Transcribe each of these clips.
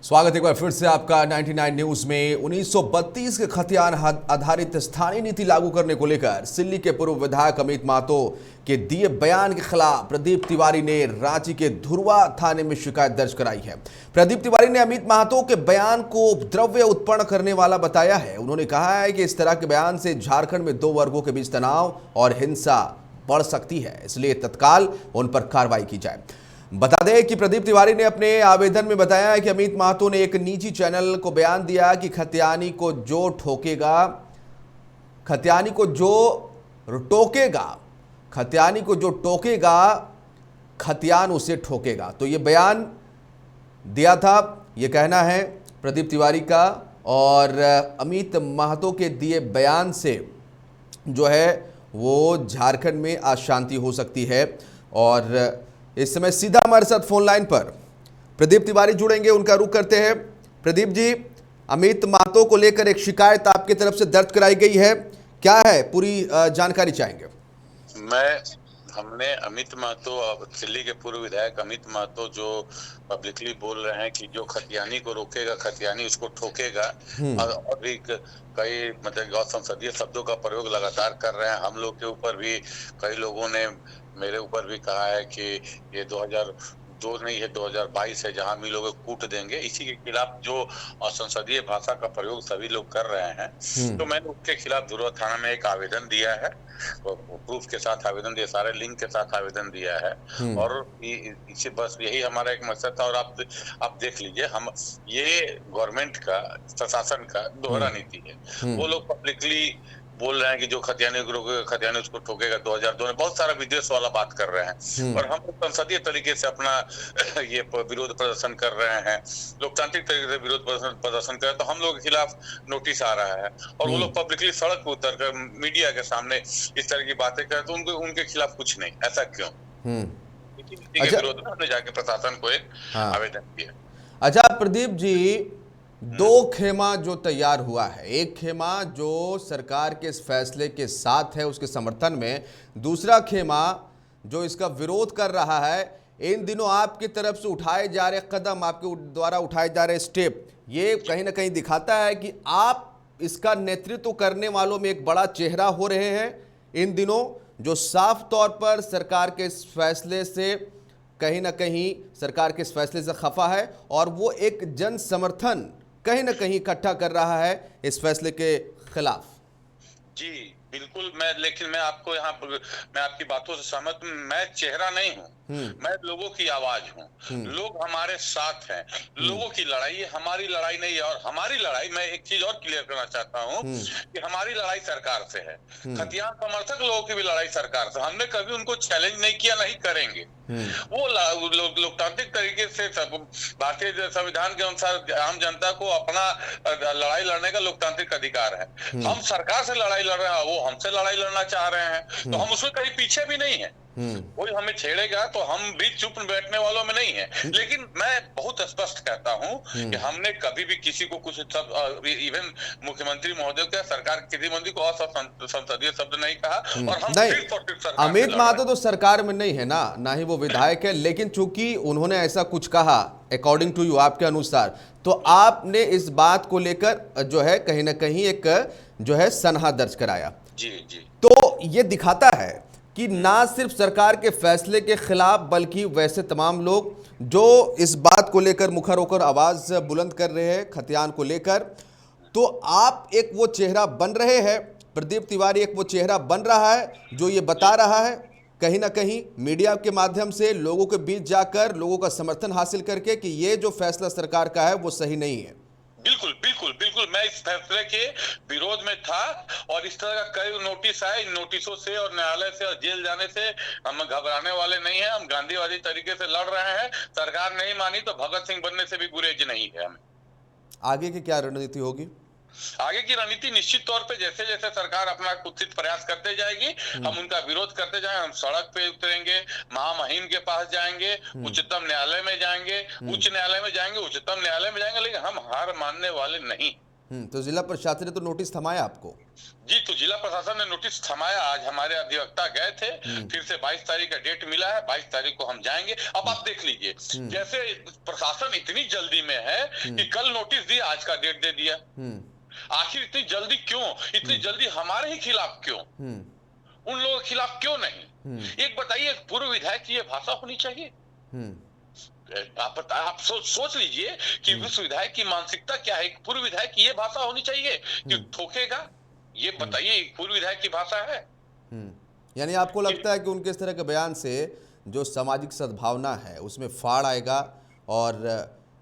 स्वागत एक बार फिर से आपका 99 न्यूज में। 1932 के खतियान आधारित स्थानीय नीति लागू करने को लेकर सिल्ली के पूर्व विधायक अमित महतो के दिए बयान के खिलाफ प्रदीप तिवारी ने रांची के धुरवा थाने में शिकायत दर्ज कराई है। प्रदीप तिवारी ने अमित महतो के बयान को उपद्रव्य उत्पन्न करने वाला बताया है। उन्होंने कहा है कि इस तरह के बयान से झारखंड में दो वर्गों के बीच तनाव और हिंसा बढ़ सकती है, इसलिए तत्काल उन पर कार्रवाई की जाए। बता दें कि प्रदीप तिवारी ने अपने आवेदन में बताया है कि अमित महतो ने एक निजी चैनल को बयान दिया कि खतियानी को जो टोकेगा खतियान उसे ठोकेगा। तो ये बयान दिया था, ये कहना है प्रदीप तिवारी का। और अमित महतो के दिए बयान से जो है वो झारखंड में अशांति हो सकती है। और इस समय सीधा हमारे साथ फोन लाइन पर प्रदीप तिवारी जुड़ेंगे, उनका रुख करते हैं। प्रदीप जी, अमित महतो को लेकर एक शिकायत आपकी तरफ से दर्ज कराई गई है, क्या है पूरी जानकारी चाहेंगे? हमने अमित महतो, दिल्ली के पूर्व विधायक अमित महतो जो पब्लिकली बोल रहे हैं कि जो खतियानी को रोकेगा खतियानी उसको ठोकेगा, और भी कई मतलब गैर संसदीय शब्दों का प्रयोग लगातार कर रहे हैं। हम लोग के ऊपर भी कई लोगों ने, मेरे ऊपर भी कहा है कि ये 2002 नहीं है 2022 है, जहां भी लोग कूट देंगे। इसी के खिलाफ जो असंसदीय भाषा का प्रयोग सभी लोग कर रहे हैं, तो मैंने उसके खिलाफ धुरवा थाना में एक आवेदन दिया है, प्रूफ के साथ आवेदन दिया, सारे लिंक के साथ आवेदन दिया है। और इसी बस यही हमारा एक मकसद था। और आप देख लीजिए, हम ये गवर्नमेंट का, प्रशासन का दोहरा नीति है। वो लोग पब्लिकली बोल रहे हैं कि जो खतियानी को रोकेगा खतियानी उसको ठोकेगा। 2002 में बहुत सारा विदेश वाला बात कर रहे हैं, और हम संसदीय तरीके से अपना ये विरोध प्रदर्शन कर रहे हैं, लोकतांत्रिक तरीके से विरोध प्रदर्शन कर रहे हैं। तो हम लोग के खिलाफ नोटिस आ रहा है, और वो लोग पब्लिकली सड़क पर उतर कर मीडिया के सामने इस तरह की बातें कर, तो उनके खिलाफ कुछ नहीं। ऐसा क्यों? इसी के विरोध में हमने जाके प्रशासन को एक आवेदन किया। अच्छा प्रदीप जी, दो खेमा जो तैयार हुआ है, एक खेमा जो सरकार के इस फैसले के साथ है उसके समर्थन में, दूसरा खेमा जो इसका विरोध कर रहा है। इन दिनों आपकी तरफ से उठाए जा रहे कदम, आपके द्वारा उठाए जा रहे स्टेप, ये कहीं ना कहीं दिखाता है कि आप इसका नेतृत्व करने वालों में एक बड़ा चेहरा हो रहे हैं इन दिनों, जो साफ तौर पर सरकार के इस फैसले से कहीं ना कहीं सरकार के इस फैसले से खफा है, और वो एक जन समर्थन कहीं ना कहीं इकट्ठा कर रहा है इस फैसले के खिलाफ। जी बिल्कुल, लेकिन मैं आपको मैं आपकी बातों से सहमत हूं। मैं चेहरा नहीं हूं, मैं लोगों की आवाज हूं। लोग हमारे साथ हैं, लोगों की लड़ाई हमारी लड़ाई नहीं है। और हमारी लड़ाई, मैं एक चीज और क्लियर करना चाहता हूं कि हमारी लड़ाई सरकार से है। खतियान समर्थक लोगों की भी लड़ाई सरकार से। हमने कभी उनको चैलेंज नहीं किया, नहीं करेंगे। वो लोकतांत्रिक तरीके से भारतीय संविधान के अनुसार आम जनता को अपना लड़ाई लड़ने का लोकतांत्रिक अधिकार है। हम सरकार से लड़ाई लड़ रहे हैं, वो हमसे लड़ाई लड़ना चाह रहे हैं, तो हम उसमें कहीं पीछे भी नहीं है। कोई हमें छेड़ेगा तो हम भी चुप बैठने वालों में नहीं है। लेकिन मैं बहुत स्पष्ट कहता हूं कि हमने कभी भी किसी को कुछ, इवन मुख्यमंत्री महोदय का, सरकार किसी मंत्री को असंसदीय शब्द नहीं कहा। और हम सिर्फ अमित महतो तो सरकार में नहीं है ना ही वो विधायक है, लेकिन चूंकि उन्होंने ऐसा कुछ कहा अकॉर्डिंग टू यू, आपके अनुसार, तो आपने इस बात को लेकर जो है कहीं ना कहीं एक जो है सनहा दर्ज कराया। जी। तो ये दिखाता है कि ना सिर्फ सरकार के फैसले के खिलाफ, बल्कि वैसे तमाम लोग जो इस बात को लेकर मुखर होकर आवाज बुलंद कर रहे हैं खतियान को लेकर, तो आप एक वो चेहरा बन रहे हैं, प्रदीप तिवारी एक वो चेहरा बन रहा है जो ये बता रहा है कहीं ना कहीं मीडिया के माध्यम से लोगों के बीच जाकर, लोगों का समर्थन हासिल करके, कि ये जो फैसला सरकार का है वो सही नहीं है। बिल्कुल बिल्कुल बिल्कुल, मैं इस फैसले के विरोध में था, और इस तरह का कई नोटिस आए। इन नोटिसों से और न्यायालय से और जेल जाने से हम घबराने वाले नहीं हैं। हम गांधीवादी तरीके से लड़ रहे हैं। सरकार नहीं मानी तो भगत सिंह बनने से भी गुरेज नहीं है हमें। आगे की क्या रणनीति होगी? आगे की रणनीति निश्चित तौर पे जैसे जैसे सरकार अपना कुत्सित प्रयास करते जाएगी, हम उनका विरोध करते जाएंगे। हम सड़क पे उतरेंगे, महामहिम के पास जाएंगे, उच्चतम न्यायालय में जाएंगे, उच्च न्यायालय में जाएंगे, उच्चतम न्यायालय में जाएंगे, लेकिन हम हार मानने वाले नहीं। तो जिला प्रशासन ने तो नोटिस थमाया आपको? जी, तो जिला प्रशासन ने नोटिस थमाया। आज हमारे अधिवक्ता गए थे, फिर से 22 तारीख का डेट मिला है, 22 तारीख को हम जाएंगे। अब आप देख लीजिए, जैसे प्रशासन इतनी जल्दी में है कि कल नोटिस दिया, आज का डेट दे दिया। आखिर इतनी जल्दी क्यों? इतनी जल्दी हमारे ही खिलाफ क्यों? उन लोगों के खिलाफ क्यों नहीं? एक बताइए, पूर्व विधायक की ये भाषा होनी चाहिए? आप सोच लीजिए कि विश्व विधायक की मानसिकता क्या है। पूर्व विधायक की ये भाषा होनी चाहिए कि ठोकेगा? ये बताइए, पूर्व विधायक की भाषा है? यानी आपको लगता है कि उनके इस तरह के बयान से जो सामाजिक सद्भावना है उसमें फाड़ आएगा और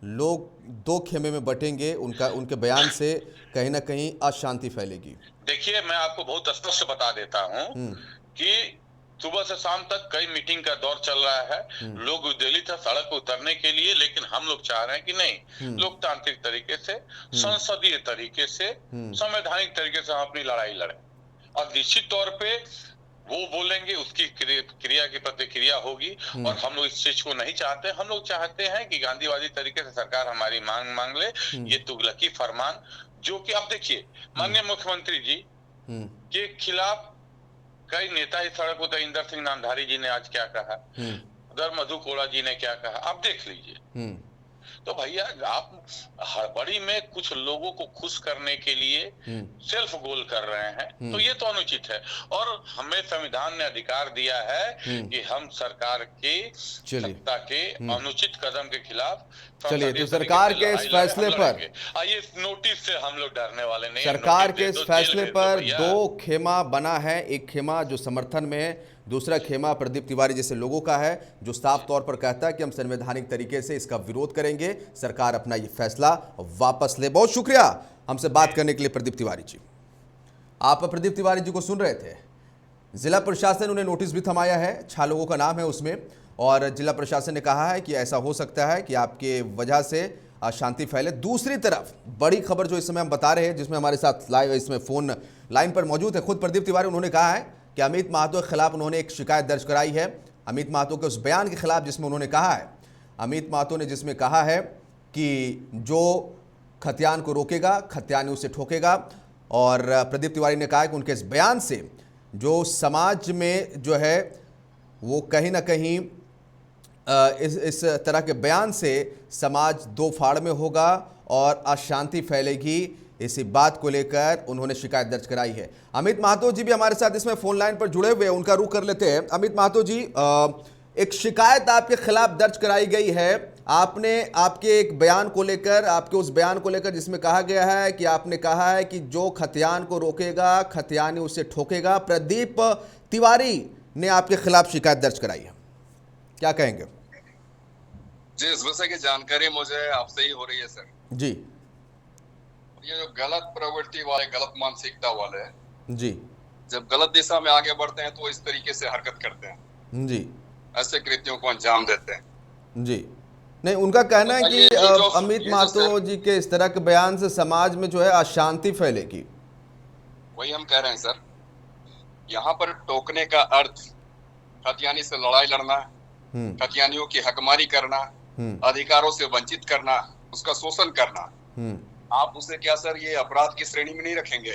लोग दो खेमे में बटेंगे, उनके बयान से कहीं ना कहीं अशांति फैलेगी? देखिए, मैं आपको बहुत स्पष्ट बता देता हूं कि सुबह से शाम तक कई मीटिंग का दौर चल रहा है। लोग उद्वेलित है सड़क पर उतरने के लिए, लेकिन हम लोग चाह रहे हैं कि नहीं, लोकतांत्रिक तरीके से, संसदीय तरीके से, संवैधानिक तरीके से हम अपनी लड़ाई लड़ें। और निश्चित तौर पे वो बोलेंगे, उसकी क्रिया की प्रतिक्रिया होगी। और हम लोग इस चीज को नहीं चाहते। हम लोग चाहते हैं कि गांधीवादी तरीके से सरकार हमारी मांग ले। ये तुगलकी फरमान जो कि आप देखिए, माननीय मुख्यमंत्री जी के खिलाफ कई नेता ही सड़क उतर, इंदर सिंह नामधारी जी ने आज क्या कहा, उधर मधु कोड़ा जी ने क्या कहा, आप देख लीजिए। तो भैया, आप हड़बड़ी में कुछ लोगों को खुश करने के लिए सेल्फ गोल कर रहे हैं, तो ये तो अनुचित है। और हमें संविधान ने अधिकार दिया है कि हम सरकार की सत्ता के अनुचित कदम के खिलाफ, चलिए, तो सरकार के इस फैसले पर, ये नोटिस से हम लोग डरने वाले नहीं। सरकार के इस फैसले पर दो खेमा बना है। एक खेमा जो समर्थन में है, दूसरा खेमा प्रदीप तिवारी जैसे लोगों का है जो साफ तौर पर कहता है कि हम संवैधानिक तरीके से इसका विरोध करेंगे, सरकार अपना ये फैसला वापस ले। बहुत शुक्रिया हमसे बात करने के लिए प्रदीप तिवारी जी। आप प्रदीप तिवारी जी को सुन रहे थे। जिला प्रशासन उन्हें नोटिस भी थमाया है, 6 लोगों का नाम है उसमें, और जिला प्रशासन ने कहा है कि ऐसा हो सकता है कि आपके वजह से अशांति फैले। दूसरी तरफ बड़ी खबर जो इस समय हम बता रहे हैं, जिसमें हमारे साथ लाइव इसमें फोन लाइन पर मौजूद है खुद प्रदीप तिवारी, उन्होंने कहा है कि अमित महतो के खिलाफ उन्होंने एक शिकायत दर्ज कराई है। अमित महतो के उस बयान के खिलाफ जिसमें उन्होंने कहा है, अमित महतो ने जिसमें कहा है कि जो खतियान को रोकेगा, खतियानी उसे ठोकेगा। और प्रदीप तिवारी ने कहा कि उनके इस बयान से जो समाज में जो है वो कहीं ना कहीं इस तरह के बयान से समाज दो फाड़ में होगा और अशांति फैलेगी। इसी बात को लेकर उन्होंने शिकायत दर्ज कराई है। अमित महतो जी भी हमारे साथ इसमें फोन लाइन पर जुड़े हुए हैं, उनका रुख कर लेते हैं। अमित महतो जी, एक शिकायत आपके खिलाफ दर्ज कराई गई है। आपने आपके एक बयान को लेकर, आपके उस बयान को लेकर जिसमें कहा गया है कि आपने कहा है कि जो खतियान को रोकेगा, खतियानी उसे ठोकेगा। प्रदीप तिवारी ने आपके खिलाफ शिकायत दर्ज कराई है, क्या कहेंगे? जी, इस विषय की जानकारी मुझे आपसे ही हो रही है सर जी। ये जो गलत प्रवृत्ति वाले, गलत मानसिकता वाले जी, जब गलत दिशा में आगे बढ़ते हैं तो इस तरीके से हरकत करते हैं जी, ऐसे कृत्यों को अंजाम देते हैं जी। नहीं, उनका कहना है कि अमित महतो जी के इस तरह के बयान से समाज में जो है अशांति फैलेगी। वही हम कह रहे हैं सर, यहाँ पर टोकने का अर्थ खतियानी से लड़ाई लड़ना, खतियानियों की हकमारी करना, अधिकारों से वंचित करना, उसका शोषण करना। आप उसे क्या सर ये अपराध की श्रेणी में नहीं रखेंगे?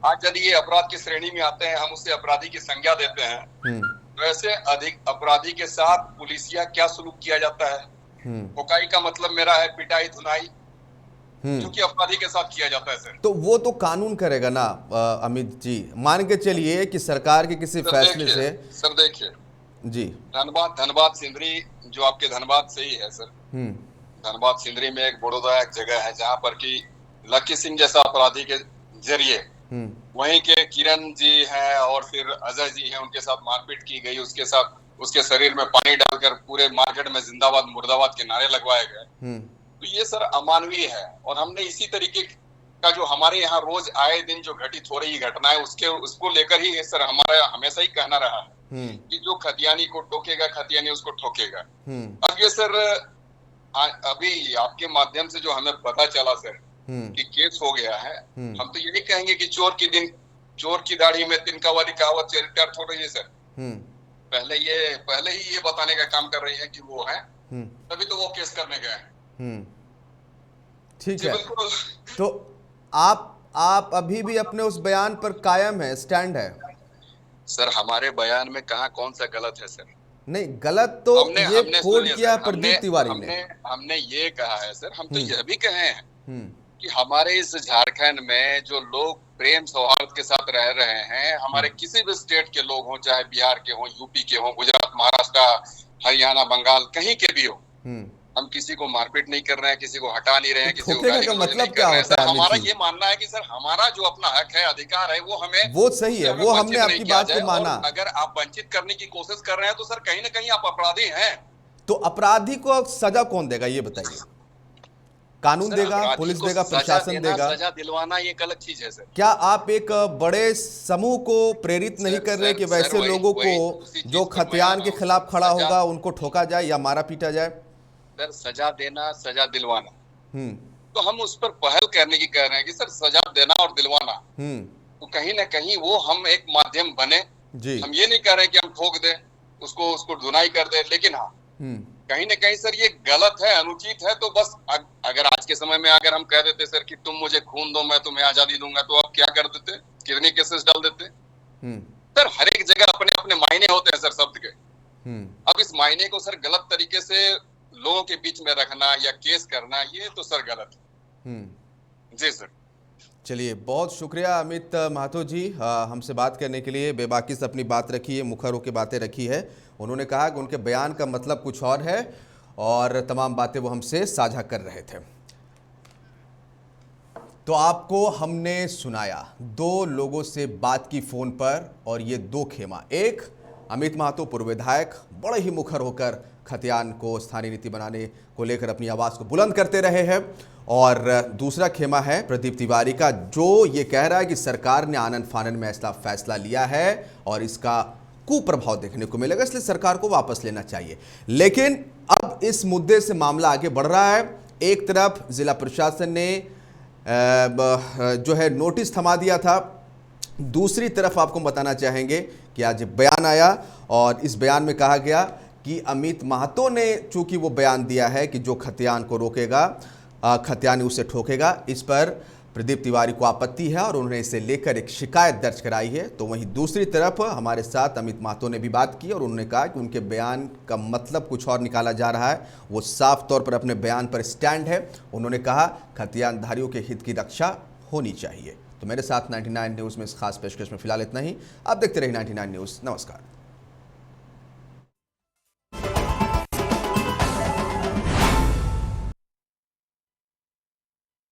आज यदि ये अपराध की श्रेणी में आते हैं, हम उसे अपराधी की संज्ञा देते हैं, तो ऐसे अधिक अपराधी के साथ पुलिसिया क्या सलूक किया जाता है? ठोकाई का मतलब मेरा है पिटाई, धुनाई, जो कि अपराधी के साथ किया जाता है सर। तो वो तो कानून करेगा ना अमित जी। मान के चलिए कि सरकार के किसी फैसले से, सर देखिए जी, धनबाद सिंदरी जो आपके धनबाद से ही है सर, धनबाद सिंदरी में एक बड़ौदा एक जगह है जहाँ पर कि लक्की सिंह जैसा अपराधी के जरिए वहीं के किरण जी हैं और फिर अजय जी हैं, उनके साथ मारपीट की गई, उसके साथ उसके शरीर में पानी डालकर पूरे मार्केट में जिंदाबाद मुर्दाबाद के नारे लगवाए गए। तो ये सर अमानवीय है। और हमने इसी तरीके का जो हमारे यहाँ रोज आए दिन जो घटित हो रही घटनाएं उसको लेकर ही सर हमारा हमेशा ही कहना रहा है कि जो खतियानी को टोकेगा, खतियानी उसको ठोकेगा। अब ये सर अभी आपके माध्यम से जो हमें पता चला सर कि केस हो गया है, हम तो यही कहेंगे कि चोर की दाढ़ी में तिनका वाली कहावत चरितार्थ हो रही है सर। पहले ही ये बताने का काम कर रही है कि वो है, तभी तो वो केस करने गए हैं। ठीक है। आप अभी भी अपने उस बयान पर कायम है, स्टैंड है? सर हमारे बयान में कहाँ कौन सा गलत है सर? नहीं, गलत तो ये कोड सुनिए किया सर, प्रदीप तिवारी ने। हमने ये कहा है सर, हम तो यह भी कहे हैं हम्म कि हमारे इस झारखंड में जो लोग प्रेम सौहार्द के साथ रह रहे हैं, हमारे किसी भी स्टेट के लोग हों, चाहे बिहार के हों, यूपी के हों, गुजरात, महाराष्ट्र, हरियाणा, बंगाल, कहीं के भी हो, हम किसी को मारपीट नहीं कर रहे हैं, किसी को हटा नहीं रहे हैं, किसी को गाली गलौज नहीं कर रहे हैं। सर हमारा ये मानना है कि सर हमारा जो अपना हक है, अधिकार है, वो हमें, वो सही है, वो हमने आपकी बात को माना। अगर आप वंचित करने की कोशिश कर रहे हैं तो सर कहीं ना कहीं आप अपराधी हैं। तो अपराधी को सजा कौन देगा, ये बताइए? कानून देगा, पुलिस देगा, प्रशासन देगा? सजा दिलवाना ये एक अलग चीज है सर। क्या आप एक बड़े समूह को प्रेरित नहीं कर रहे कि वैसे लोगों को जो खतियान के खिलाफ खड़ा होगा उनको ठोका जाए या मारा पीटा जाए? सर सजा देना, सजा दिलवाना, तो हम उस पर पहल करने की कह रहे हैं कि सर सजा देना और दिलवाना, तो कहीं ना कहीं वो हम एक माध्यम बने जी। हम ये नहीं कह रहे कि हम ठोक दे उसको धुनाई कर दे, लेकिन हाँ कहीं ना कहीं सर ये गलत है, अनुचित है। तो बस अगर आज के समय में अगर हम कह देते सर कि तुम मुझे खून दो मैं तुम्हें आजादी दूंगा, तो आप क्या कर देते? कितने केसेस डाल देते? सर हर एक जगह अपने अपने मायने होते हैं सर शब्द के। अब इस मायने को सर गलत तरीके से लोगों के बीच में रखना या केस करना, ये तो सर गलत है। जी सर। चलिए, बहुत शुक्रिया अमित महतो जी, हमसे बात करने के लिए। बेबाकी से अपनी बात रखी है, मुखर होकर बातें रखी है। उन्होंने कहा कि उनके बयान का मतलब कुछ और है और तमाम बातें वो हमसे साझा कर रहे थे। तो आपको हमने सुनाया, दो लोगों से बात की फोन पर और ये दो खेमा। एक अमित महतो पूर्व विधायक बड़े ही मुखर होकर खतियान को स्थानीय नीति बनाने को लेकर अपनी आवाज़ को बुलंद करते रहे हैं, और दूसरा खेमा है प्रदीप तिवारी का, जो ये कह रहा है कि सरकार ने आनन फानन में ऐसा फैसला लिया है और इसका कुप्रभाव देखने को मिलेगा, इसलिए सरकार को वापस लेना चाहिए। लेकिन अब इस मुद्दे से मामला आगे बढ़ रहा है। एक तरफ जिला प्रशासन ने जो है नोटिस थमा दिया था, दूसरी तरफ आपको बताना चाहेंगे कि आज बयान आया और इस बयान में कहा गया कि अमित महतो ने चूंकि वो बयान दिया है कि जो खतियान को रोकेगा खतियानी उसे ठोकेगा, इस पर प्रदीप तिवारी को आपत्ति है और उन्होंने इसे लेकर एक शिकायत दर्ज कराई है। तो वहीं दूसरी तरफ हमारे साथ अमित महतो ने भी बात की और उन्होंने कहा कि उनके बयान का मतलब कुछ और निकाला जा रहा है, वो साफ तौर पर अपने बयान पर स्टैंड है। उन्होंने कहा खतियानधारियों के हित की रक्षा होनी चाहिए। तो मेरे साथ 99 न्यूज़ में इस खास पेशकश में फिलहाल इतना ही। आप देखते रहिए 99 न्यूज़। नमस्कार।